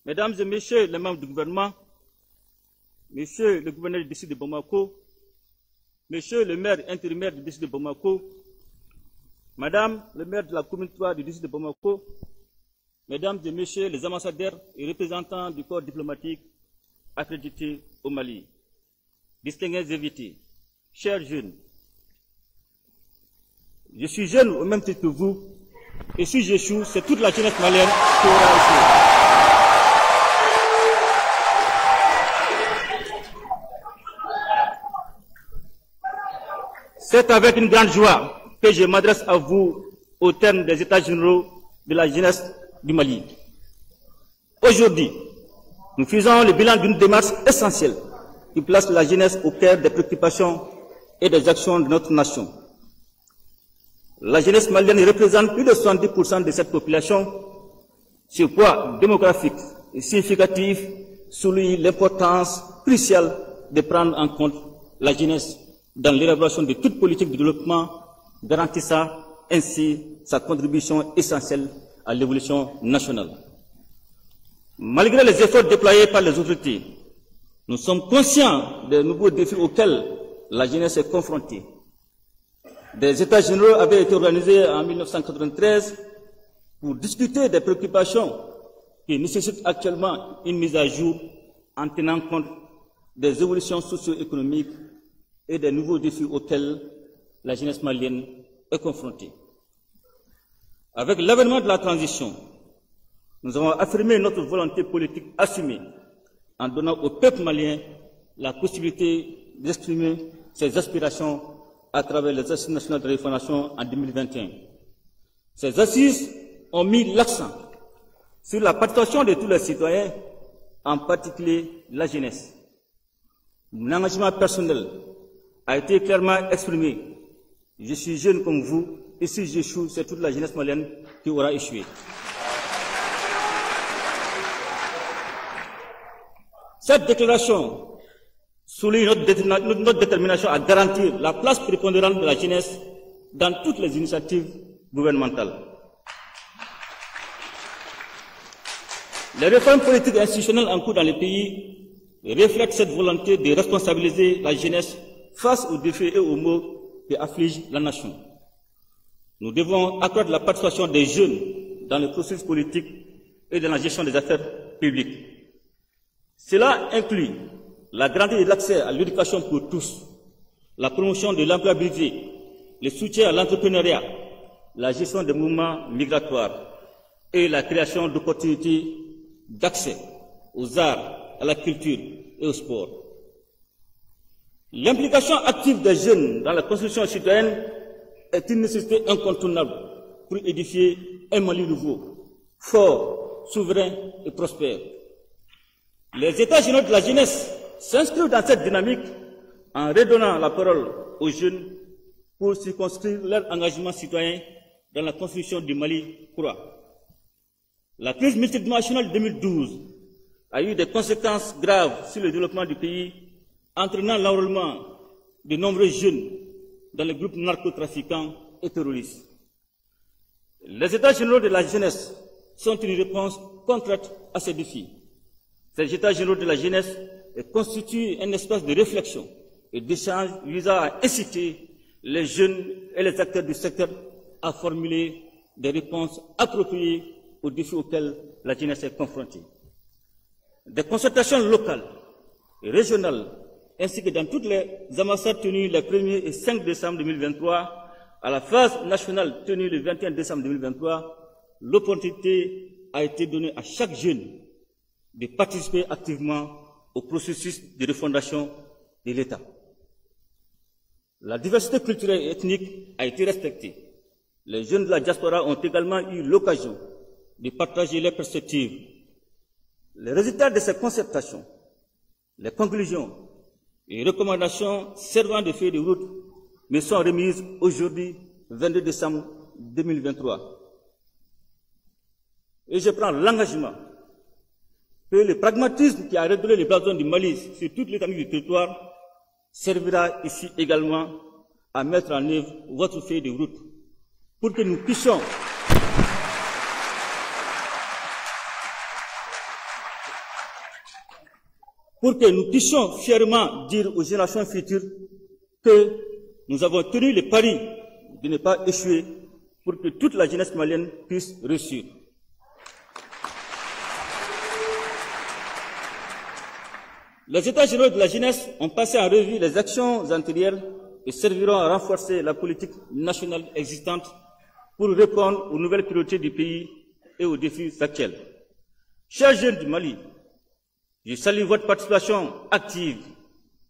Mesdames et Messieurs les membres du gouvernement, Monsieur le gouverneur du district de Bamako, Monsieur le maire intérimaire du district de Bamako, Madame le maire de la commune 3 du district de Bamako, Mesdames et Messieurs les ambassadeurs et représentants du corps diplomatique accrédités au Mali, distingués invités, chers jeunes, je suis jeune au même titre que vous, et si j'échoue, c'est toute la jeunesse malienne qui aura échoué. C'est avec une grande joie que je m'adresse à vous au terme des États généraux de la jeunesse du Mali. Aujourd'hui, nous faisons le bilan d'une démarche essentielle qui place la jeunesse au cœur des préoccupations et des actions de notre nation. La jeunesse malienne représente plus de 70% de cette population. Ce poids démographique et significatif souligne l'importance cruciale de prendre en compte la jeunesse dans l'élaboration de toute politique de développement, garantissant ainsi sa contribution essentielle à l'évolution nationale. Malgré les efforts déployés par les autorités, nous sommes conscients des nouveaux défis auxquels la jeunesse est confrontée. Des États généraux avaient été organisés en 1993 pour discuter des préoccupations qui nécessitent actuellement une mise à jour en tenant compte des évolutions socio-économiques et des nouveaux défis auxquels la jeunesse malienne est confrontée. Avec l'avènement de la transition, nous avons affirmé notre volonté politique assumée en donnant au peuple malien la possibilité d'exprimer ses aspirations à travers les assises nationales de refondation en 2021. Ces assises ont mis l'accent sur la participation de tous les citoyens, en particulier la jeunesse. Mon engagement personnel a été clairement exprimé. Je suis jeune comme vous, et si j'échoue, c'est toute la jeunesse malienne qui aura échoué. Cette déclaration souligne notre détermination à garantir la place prépondérante de la jeunesse dans toutes les initiatives gouvernementales. Les réformes politiques et institutionnelles en cours dans le pays reflètent cette volonté de responsabiliser la jeunesse face aux défis et aux maux qui affligent la nation. Nous devons accroître la participation des jeunes dans le processus politique et dans la gestion des affaires publiques. Cela inclut la garantie de l'accès à l'éducation pour tous, la promotion de l'employabilité, le soutien à l'entrepreneuriat, la gestion des mouvements migratoires et la création d'opportunités d'accès aux arts, à la culture et au sport. L'implication active des jeunes dans la construction citoyenne est une nécessité incontournable pour édifier un Mali nouveau, fort, souverain et prospère. Les États généraux de la jeunesse s'inscrivent dans cette dynamique en redonnant la parole aux jeunes pour circonscrire leur engagement citoyen dans la construction du Mali croix. La crise multidimensionnelle de 2012 a eu des conséquences graves sur le développement du pays, entraînant l'enrôlement de nombreux jeunes dans les groupes narcotrafiquants et terroristes. Les États généraux de la jeunesse sont une réponse concrète à ces défis. Ces États généraux de la jeunesse constituent un espace de réflexion et d'échange visant à inciter les jeunes et les acteurs du secteur à formuler des réponses appropriées aux défis auxquels la jeunesse est confrontée. Des concertations locales et régionales, ainsi que dans toutes les ambassades tenues les 1er et 5 décembre 2023, à la phase nationale tenue le 21 décembre 2023, l'opportunité a été donnée à chaque jeune de participer activement au processus de refondation de l'État. La diversité culturelle et ethnique a été respectée. Les jeunes de la diaspora ont également eu l'occasion de partager leurs perspectives. Les résultats de ces concertations, les conclusions et recommandations servant de feuille de route me sont remises aujourd'hui, 22 décembre 2023. Et je prends l'engagement que le pragmatisme qui a redonné les blasons du Mali sur toute l'étendue du territoire servira ici également à mettre en œuvre votre feuille de route pour que nous puissions pour que nous puissions fièrement dire aux générations futures que nous avons tenu le pari de ne pas échouer pour que toute la jeunesse malienne puisse réussir. Les États généraux de la jeunesse ont passé en revue les actions antérieures et serviront à renforcer la politique nationale existante pour répondre aux nouvelles priorités du pays et aux défis actuels. Chers jeunes du Mali, je salue votre participation active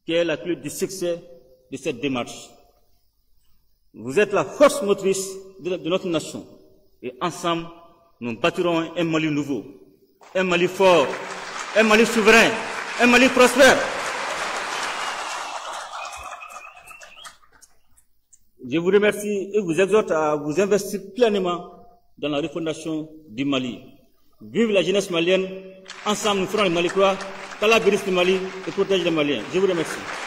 qui est la clé du succès de cette démarche. Vous êtes la force motrice de notre nation et ensemble, nous bâtirons un Mali nouveau, un Mali fort, un Mali souverain, un Mali prospère. Je vous remercie et vous exhorte à vous investir pleinement dans la refondation du Mali. Vive la jeunesse malienne, ensemble nous ferons le Mali croix, qu'Allah bénisse le Mali et protège les Maliens. Je vous remercie.